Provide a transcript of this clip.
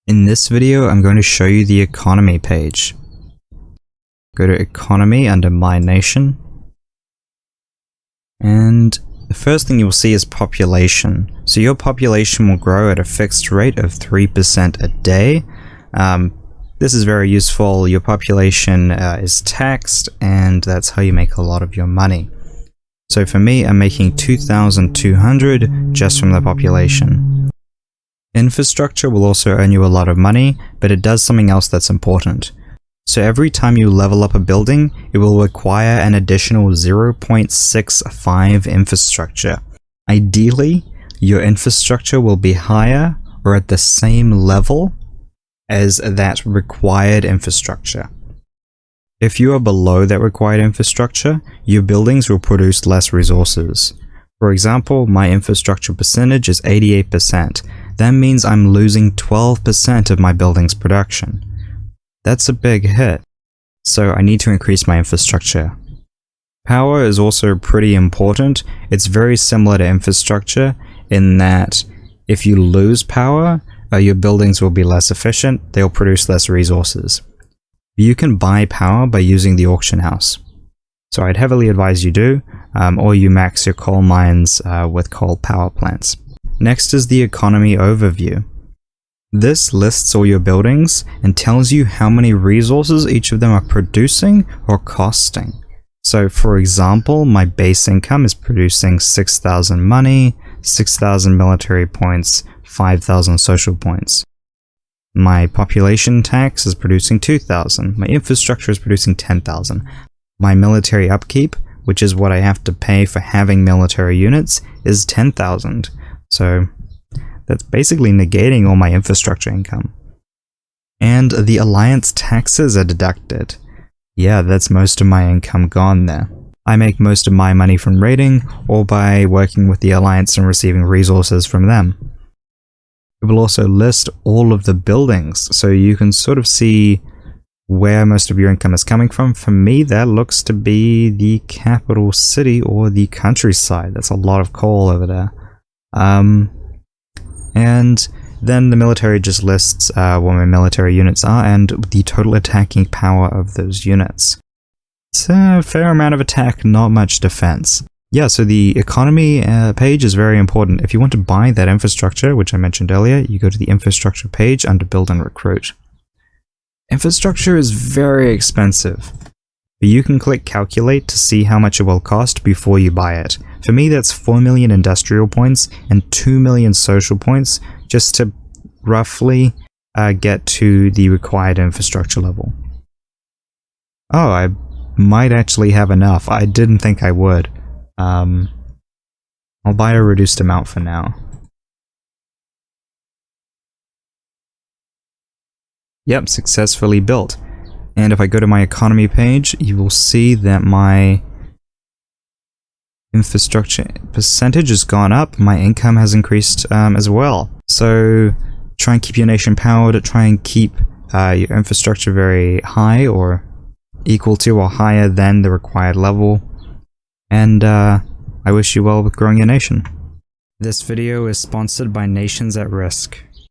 In this video, I'm going to show you the economy page. Go to economy under my nation. And the first thing you will see is population. So your population will grow at a fixed rate of 3% a day. This is very useful. Your population is taxed, and that's how you make a lot of your money. So for me, I'm making 2,200 just from the population. Infrastructure will also earn you a lot of money, but it does something else that's important. So every time you level up a building, it will require an additional 0.65 infrastructure. Ideally, your infrastructure will be higher or at the same level as that required infrastructure. If you are below that required infrastructure, your buildings will produce less resources. For example, my infrastructure percentage is 88%. That means I'm losing 12% of my building's production. That's a big hit, so I need to increase my infrastructure. Power is also pretty important. It's very similar to infrastructure in that if you lose power, your buildings will be less efficient, they'll produce less resources. You can buy power by using the auction house. So I'd heavily advise you do, or you max your coal mines with coal power plants. Next is the economy overview. This lists all your buildings and tells you how many resources each of them are producing or costing. So for example, my base income is producing 6,000 money, 6,000 military points, 5,000 social points. My population tax is producing 2,000. My infrastructure is producing 10,000. My military upkeep, which is what I have to pay for having military units, is 10,000. So that's basically negating all my infrastructure income. And the alliance taxes are deducted. Yeah, that's most of my income gone there. I make most of my money from raiding or by working with the alliance and receiving resources from them. It will also list all of the buildings, so you can sort of see where most of your income is coming from. For me, that looks to be the capital city or the countryside. That's a lot of coal over there. And then the military just lists what my military units are and the total attacking power of those units. It's a fair amount of attack, not much defense. Yeah, so the economy page is very important. If you want to buy that infrastructure, which I mentioned earlier, you go to the infrastructure page under build and recruit. Infrastructure is very expensive, but you can click calculate to see how much it will cost before you buy it. For me, that's 4 million industrial points and 2 million social points just to roughly get to the required infrastructure level. Oh, I might actually have enough. I didn't think I would. I'll buy a reduced amount for now. Yep, successfully built. And if I go to my economy page, you will see that my infrastructure percentage has gone up. My income has increased as well. So try and keep your nation powered, try and keep your infrastructure very high or equal to or higher than the required level. And I wish you well with growing your nation. This video is sponsored by Nations at Risk.